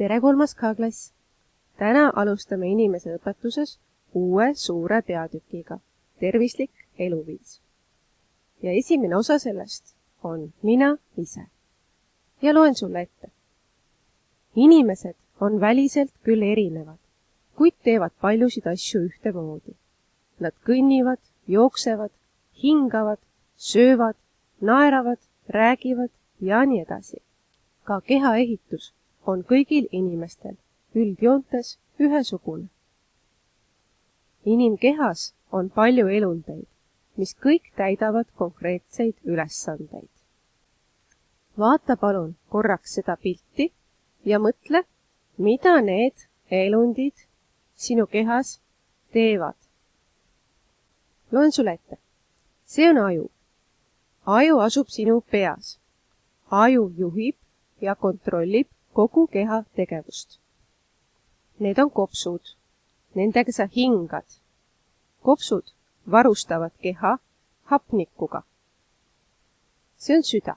Tere 3. K-klass! Täna alustame inimese õpetuses uue suure peatükiga tervislik eluviis. Ja esimene osa sellest on mina ise. Ja loen sulle ette. Inimesed on väliselt küll erinevad, kuid teevad paljusid asju ühtemoodi. Nad kõnnivad, jooksevad, hingavad, söövad, naeravad, räägivad ja nii edasi. Ka kehaehitus on kõigil inimestel üldjoontes ühesugune. Inimkehas on palju elundeid, mis kõik täidavad konkreetseid ülesandeid. Vaata palun korraks seda pilti ja mõtle, mida need elundid sinu kehas teevad. Loen sulle ette. See on aju. Aju asub sinu peas. Aju juhib ja kontrollib kogu keha tegevust. Need on kopsud. Nendega sa hingad. Kopsud varustavad keha hapnikuga. See on süda.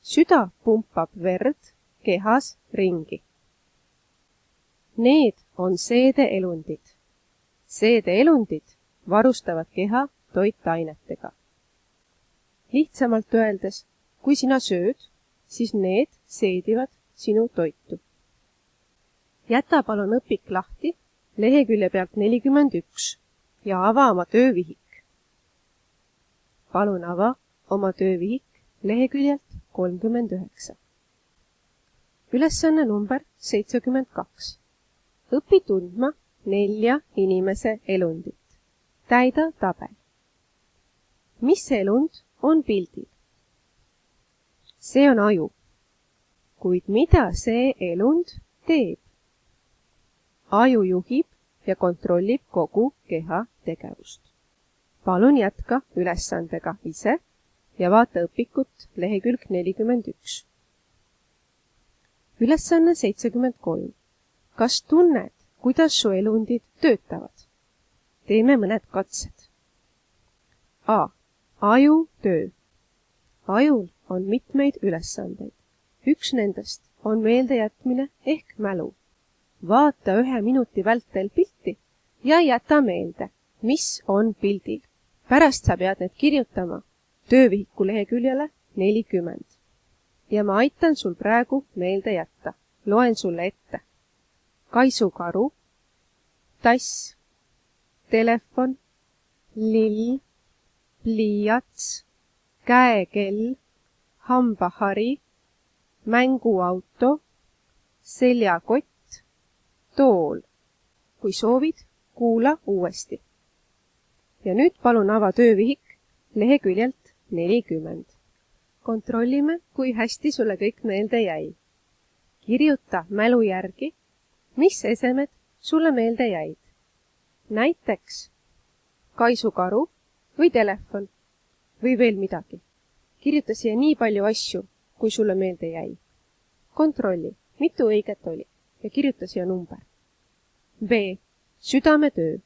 Süda pumpab verd kehas ringi. Need on seedeelundid. Seedeelundid varustavad keha toitainetega. Lihtsamalt öeldes, kui sina sööd, siis need seedivad sinu toitu. Jäta palun õpik lahti lehekülje pealt 41 ja ava oma töövihik. Palun ava oma töövihik leheküljelt 39. Ülesanne number 72. Õpi tundma 4 inimese elundit. Täida tabel. Mis elund on pildil? See on aju. Kuid mida see elund teeb? Aju juhib ja kontrollib kogu keha tegevust. Palun jätka ülesandega ise ja vaata õpikut lehekülg 41. Ülesanne 73. Kas tunned, kuidas su elundid töötavad? Teeme mõned katsed. A. Aju töö. Ajul on mitmeid ülesandeid. Üks nendest on meeldejätmine ehk mälu. Vaata 1 minuti vältel pilti ja jäta meelde, mis on pildil. Pärast sa pead need kirjutama töövihiku leheküljele 40. Ja ma aitan sul praegu meelde jätta. Loen sulle ette. Kaisukaru, tass, telefon, lill, pliiats, käekell, hambahari, mänguauto, seljakott, tool. Kui soovid, kuula uuesti. Ja nüüd palun ava töövihik leheküljelt 40. Kontrollime, kui hästi sulle kõik meelde jäi. Kirjuta mälu järgi, mis esemed sulle meelde jäid. Näiteks kaisukaru või telefon või veel midagi. Kirjuta siia nii palju asju, kui sulle meelde jäi. Kontrolli, mitu õiget oli ja kirjuta siia number. B. Südametöö.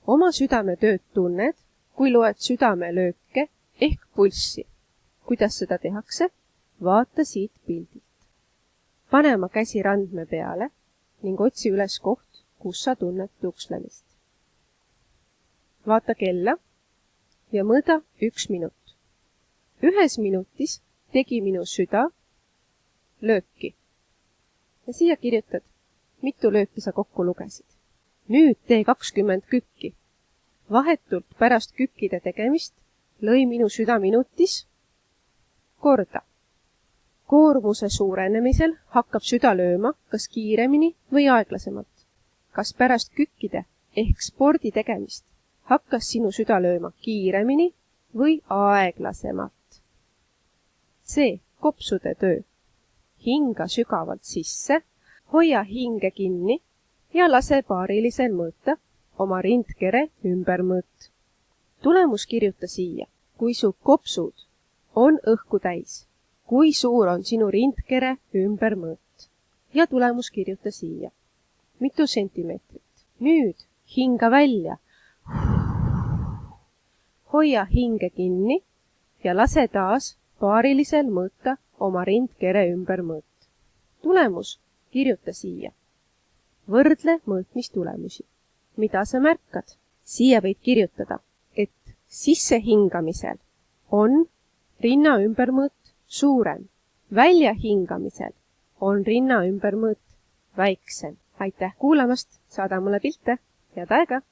Oma südametööd tunned, kui loed südamelööke ehk pulssi. Kuidas seda tehakse? Vaata siit pildilt. Pane oma käsi randme peale ning otsi üles koht, kus sa tunned tukslemist. Vaata kella ja mõõda 1 minut. 1 minutis tegi minu süda lööki. Ja siia kirjutad, mitu lööki sa kokku lugesid. Nüüd tee 20 kükki. Vahetult pärast kükkide tegemist lõi minu süda minutis korda. Koormuse suurenemisel hakkab süda lööma kas kiiremini või aeglasemalt. Kas pärast kükkide ehk spordi tegemist hakkas sinu süda lööma kiiremini või aeglasemalt? C. Kopsude töö. Hinga sügavalt sisse, hoia hinge kinni ja lase paarilisel mõõta oma rindkere ümber mõõt. Tulemus kirjuta siia, kui su kopsud on õhku täis, kui suur on sinu rindkere ümber mõõt. Ja tulemus kirjuta siia, mitu sentimeetrit. Nüüd hinga välja. Hoia hinge kinni ja lase taas paarilisel mõõta oma rindkere ümber mõõt. Tulemus Kirjuta siia. Võrdle mõõtmistulemusi. Mida sa märkad? Siia võid kirjutada, et sissehingamisel on rinna ümbermõõt suurem. Väljahingamisel on rinna ümbermõõt väiksem. Aitäh kuulamast, saada mulle pilte, head aega!